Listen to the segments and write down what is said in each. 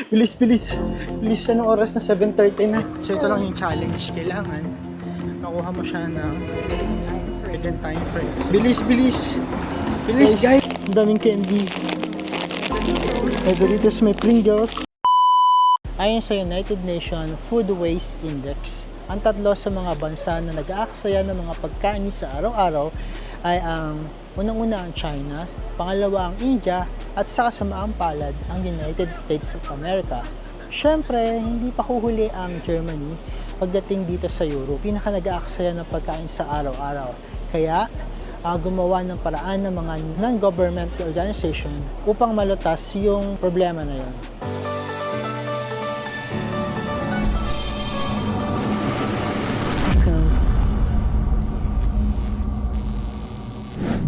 Bilis, bilis. Bilis siya ng oras na 7:30 na. So ito lang yung challenge. Kailangan makuha mo siya ng within time frame. Bilis, bilis. Bilis, guys. Ang daming candy. May Doritos, may Pringles. Ayon sa United Nations Food Waste Index, ang tatlo sa mga bansa na nag-aaksaya ng mga pagkain sa araw-araw ay ang unang-una ang China, pangalawa ang India, at sa kasamaang palad ang United States of America. Siyempre, hindi pa huhuli ang Germany pagdating dito sa Europe. Pinaka nag-aaksaya ng pagkain sa araw-araw. Kaya, gumawa ng paraan ng mga non-government organization upang malutas yung problema na yun.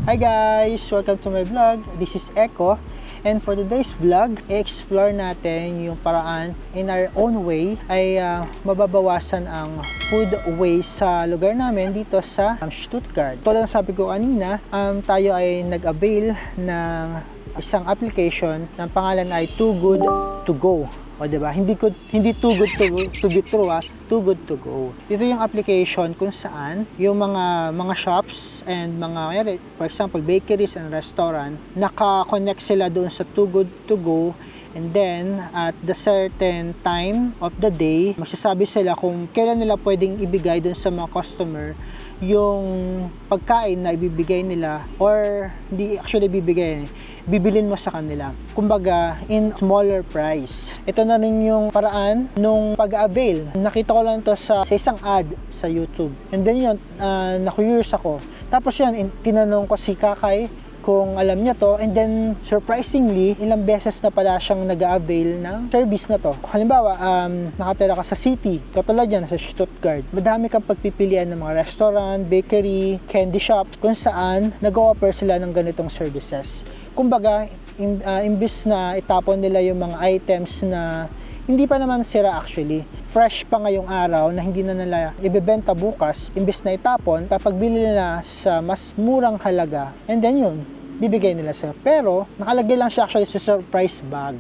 Hi guys! Welcome to my vlog. This is Echo. And for today's vlog, i-explore natin yung paraan in our own way ay mababawasan ang food waste sa lugar namin dito sa Stuttgart. Tulad ng sabi ko kanina, tayo ay nag-avail ng isang application ng pangalan ay Too Good To Go. O diba? Hindi too good to be true, Too Good To Go. Ito yung application kung saan yung mga shops and mga, for example, bakeries and restaurant, naka-connect sila doon sa Too Good To Go. And then, at the certain time of the day, magsasabi sila kung kailan nila pwedeng ibigay doon sa mga customer yung pagkain na ibibigay nila, or hindi actually bibigay, bibilin mo sa kanila. Kumbaga, in smaller price. Ito na rin yung paraan nung pag-avail. Nakita ko lang to sa isang ad sa YouTube. And then yun, na-curious ako. Tapos yun, tinanong ko si Kakay kung alam niya to, and then surprisingly, ilang beses na pala siyang nag-avail ng service na to. Halimbawa, nakatira ka sa city, katulad yan, sa Stuttgart. Madami kang pagpipilian ng mga restaurant, bakery, candy shop, kung saan nag-o-offer sila ng ganitong services. Kumbaga, imbis na itapon nila yung mga items na hindi pa naman sira actually, fresh pa ngayong araw na hindi na nila ibebenta bukas, imbis na itapon, papagbili nila sa mas murang halaga, and then yun, bibigay nila sa'yo. Pero, nakalagay lang siya actually sa surprise bag.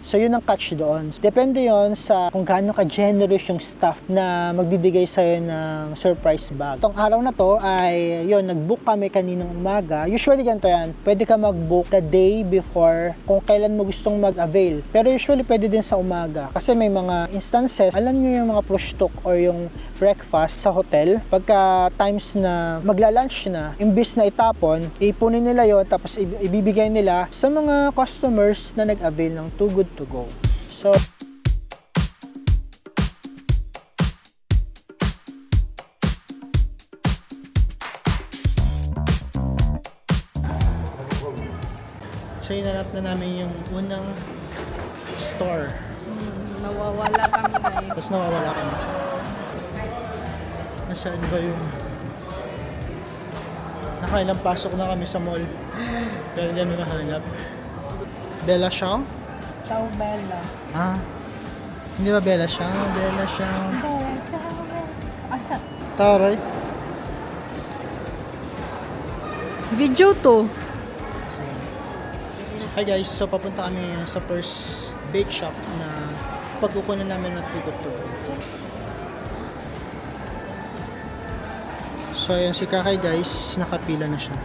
So, yun ang catch doon. Depende yon sa kung gaano ka-generous yung staff na magbibigay sa'yo ng surprise bag. Itong araw na to ay, yun, nag-book kami kaninang umaga. Usually ganito yan, pwede ka mag-book the day before kung kailan mo gustong mag-avail. Pero usually pwede din sa umaga. Kasi may mga instances, alam nyo yung mga prostok or yung breakfast sa hotel, pagka times na magla-lunch na, imbis na itapon, ipunin nila yon, tapos ibibigay nila sa mga customers na nag-avail ng Too Good To Go. So, hinanap na namin yung unang store. Nawawala kami ngayon. Tapos nawawala kami. Nasaan ba yung... Nakailang pasok na kami sa mall. Pero hindi kami mahanap. Bella Ciao? Ciao, Bella. Ah. Hindi ba Bella Ciao? Bella Ciao. Bella, ciao. Asa? Taray. Video to. Hi guys, so papunta kami sa first bake shop na pagkukunan namin ng Too Good To Go. So ayan si Kakay guys, nakapila na siya.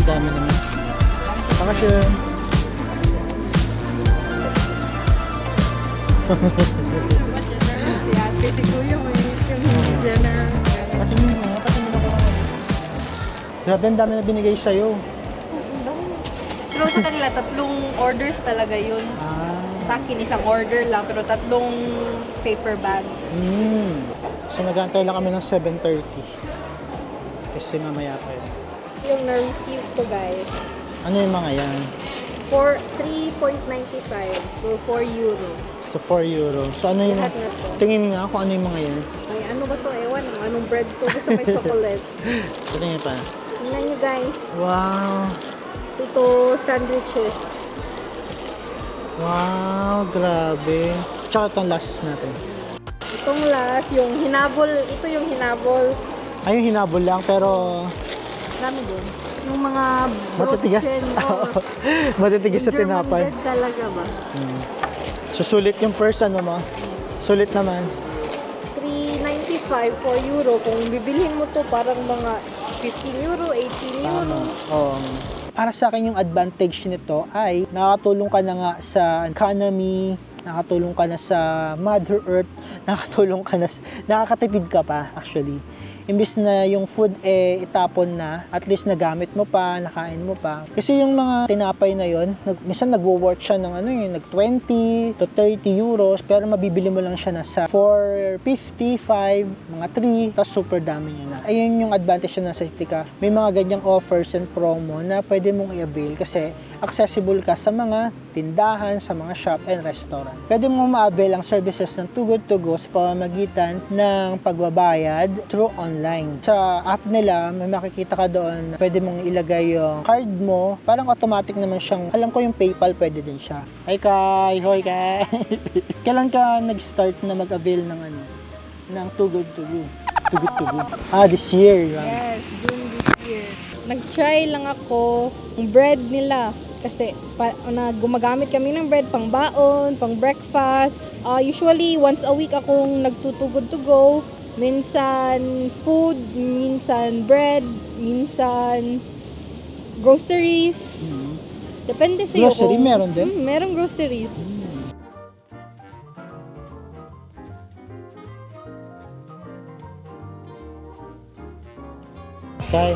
Dami naman. Dankeschön. Si ate, si kuya mo yung dinner. Patingin mo ako. Grabe, ang dami na binigay sa'yo. Pero sa kanila, tatlong orders talaga yun. Sa akin, isang order lang, pero tatlong paper bag. So nag-aantay lang kami ng 7:30. Kasi mamaya pa yun. Yung na-receive ko, guys. Ano yung mga yan? For 3.95. So, 4 euro. So, 4 euro. So, ano yun? Lahat na to. Tingin nga kung ano yung mga yan. Ay, ano ba to? Ewan. Anong bread to? Basta may chocolate. So, tingin pa. Tingnan nyo guys. Wow! Ito, sandwiches. Wow! Grabe! Tsaka itong last natin. Itong last, yung hinabol. Ito yung hinabol. Ay, yung hinabol lang, pero Dami din. Yung mga matitigas. brochen mo. Matitigas sa German tinapay. bread talaga ba? So, sulit yung first, ano mo? Sulit naman. 3.95 for euro. Kung bibilhin mo to parang mga 15 euro, 18 euro. Oo. Para sa akin yung advantage nito ay nakatulong ka na nga sa economy, nakatulong ka na sa Mother Earth, nakakatulong ka na, nakakatipid ka pa actually. Imbis na yung food itapon na, at least nagamit mo pa, nakain mo pa. Kasi yung mga tinapay na yon, minsan nagwo-worth siya ng nag 20 to 30 euros, pero mabibili mo lang siya na sa 4.55, mga 3, tapos super dami niya na. Ayun yung advantage na nasa Tika. May mga ganyang offers and promo na pwede mong i-avail kasi accessible ka sa mga tindahan, sa mga shop and restaurant. Pwede mo ma-avail ang services ng Too Good To Go sa pamamagitan ng pagbabayad through online. Sa app nila, may makikita ka doon na pwede mong ilagay yung card mo. Parang automatic naman siyang, alam ko yung PayPal pwede din siya. Hi Kai! Hoy Kai! Kailan ka nag-start na mag-avail ng Too Good To Go? Too Good To Go. This year. Yes, June this year. Nag-try lang ako ng bread nila. Kasi gumagamit kami ng bread pang baon, pang breakfast. Usually, once a week akong nagtutugod to go. Minsan food, minsan bread, minsan groceries. Depende sa iyo. Grocery, meron din? Meron groceries. Kai,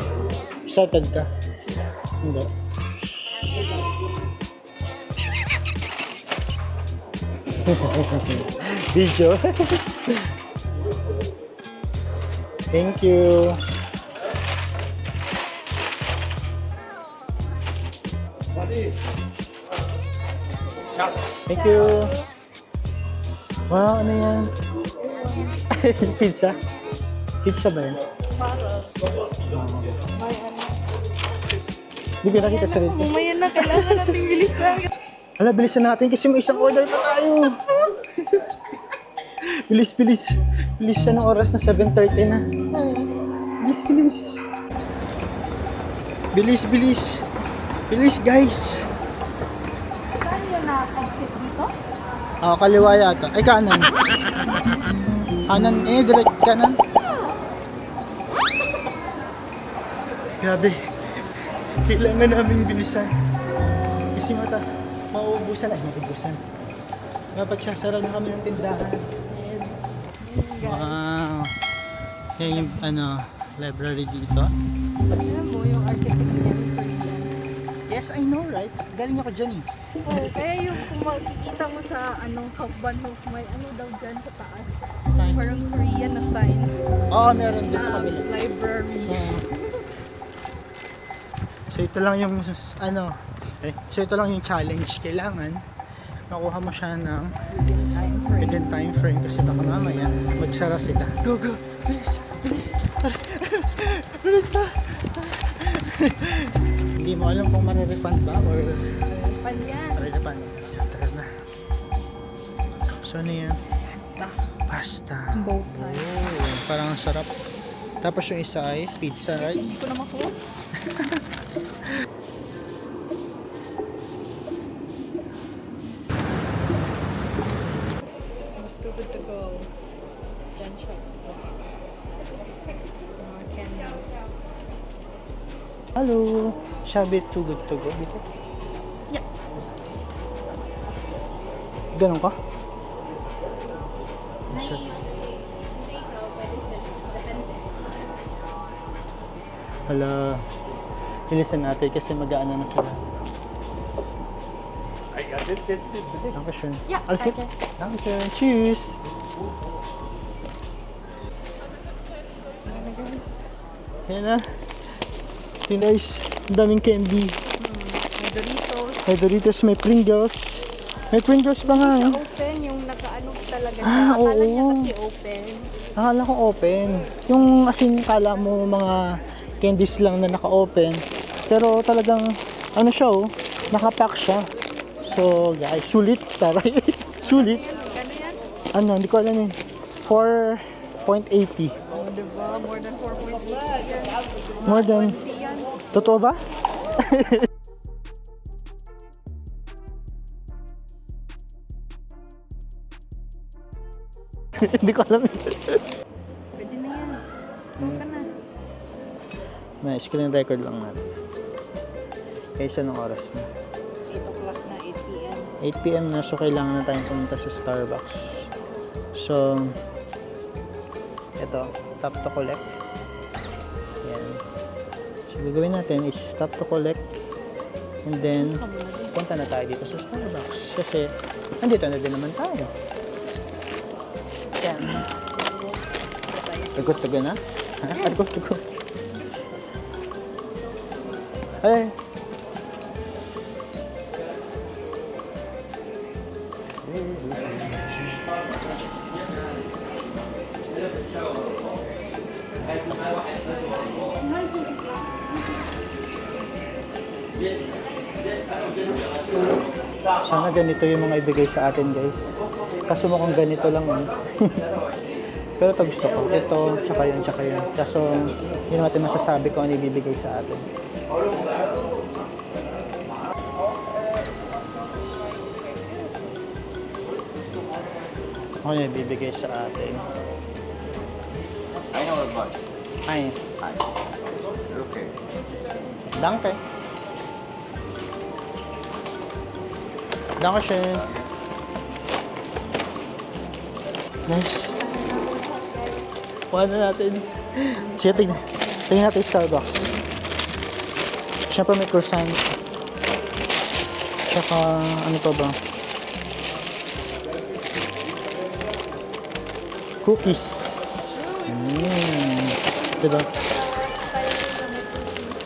excited ka? Hindi. Video. Thank you. Thank you. Wow, ano yan? Pizza? Pizza ba yan? Hindi ko nakita sa rin. Umaya na, kailangan natin bilisan. Ala, bilisan natin kasi may isang order pa tayo. Bilis, bilis. Bilis siya ng oras na 7:30 na. Bilis, bilis. Bilis, bilis. Bilis, guys. Saan yun na-exit dito? Kaliwa yata. Ay, kanan. Kanan, direct kanan. Grabe. Kailangan namin bilisan. Kasi mauubusan. Mapagsasara na kami ng tindahan. Wow. Yan yung library dito. Alam mo yung architecture niya. Yes, I know, right? Galing ako dyan eh. Oh, kaya yung kung makikita mo sa Hakban Hof, may daw dyan sa taas. Sign. Parang Korean na sign. Oo, meron din sa kabila. Library. So ito lang yung so ito lang yung challenge. Kailangan makuha mo siya ng within time frame kasi baka mamaya magsara sila. Go, go! Bilis! Bilis! Bilis na! Hindi mo alam kung marirefund ba or Pan yan. marirefund. So tara na. So ano yan? Pasta. Bow tie. Oh, parang ang sarap. Tapos yung isa ay pizza, right? Hindi ko na makuha. Mas too good to go. Dyan siya. Mga candies. Hello! Sabi too good to go dito. Yeah. Ganun ka? Hala. Bilisan natin kasi mag-aano na sila. Das ist jetzt für dich. Dankeschön. Ja, Alles gut? danke. Dankeschön. Tschüss. Yan na. Ito guys. Ang daming candy. Doritos. May Doritos, may Pringles. May Pringles pa nga eh. Open, yung nakaano talaga siya. Ah, Akala niya oo. kasi open. Akala ko open. Yung asin kala mo mga candies lang na naka-open. Pero talagang ano siya oh, naka-pack siya. So guys, sulit. Taray. Sulit. Ano yan? Ano, hindi ko alam eh. 4.80. Oh, diba? More than 4.8 yan. More than... Yan. Totoo ba? Hindi ko alam. Pwede na yan. Huwag ka na. May screen record lang natin. Kaysa ng oras na. 8 o'clock na, 8 p.m. 8 p.m. na, so kailangan na tayong pumunta sa Starbucks. So, ito, tap to collect. Yan. So, gagawin natin is tap to collect. And then, punta na tayo dito sa Starbucks. Kasi, nandito na din naman tayo. Yan. Agot to go na? Ha? Agot to go. Ay. Sana ganito yung mga ibigay sa atin guys. Kaso mukhang ganito lang eh. Pero ito gusto ko. Ito, tsaka yun, tsaka yun. Kaso yun natin masasabi ko ano ibibigay sa atin. Ano yung ibibigay sa atin? I know a bunch. Ay, Hi. You're okay. danke. Dankeschön. Nice. Kuha na natin. Sige, tingnan. Tingnan natin yung Starbucks. Siyempre may croissant. Tsaka, ano pa ba? Cookies. Diba?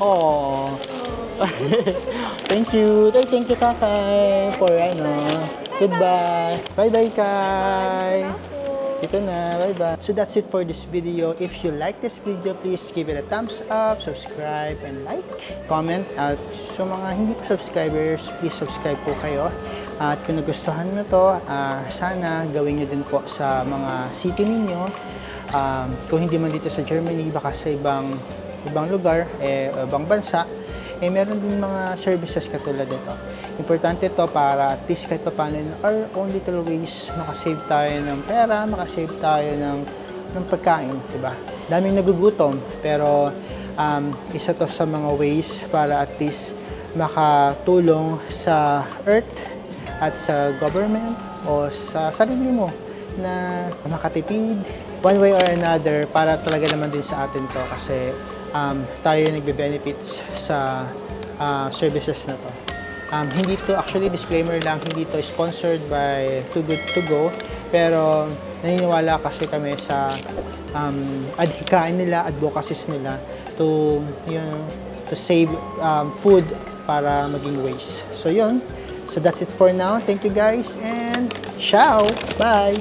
Oh. Thank you. Thank you, Kakay, for goodbye. Bye-bye, Kay. Ito na. Bye-bye. So that's it for this video. If you like this video, please give it a thumbs up, subscribe, and like. Comment. At sa mga hindi pa subscribers, please subscribe po kayo. At kung nagustuhan nyo to, sana gawin nyo din po sa mga city ninyo. Kung hindi man dito sa Germany, baka sa ibang lugar, ibang bansa, meron din mga services katulad nito. Importante to para at least kahit pa paano in our own little ways, makasave tayo ng pera, makasave tayo ng pagkain, diba? Daming nagugutom, pero isa to sa mga ways para at least makatulong sa earth at sa government o sa sarili mo na makatipid one way or another para talaga naman din sa atin to kasi tayo nagbe-benefits sa services na to. Hindi to, actually disclaimer lang, hindi to sponsored by Too Good To Go, pero naniniwala kasi kami sa adhikain nila, advocacies nila to save food para maging waste. So yun. So that's it for now. Thank you guys and ciao! Bye!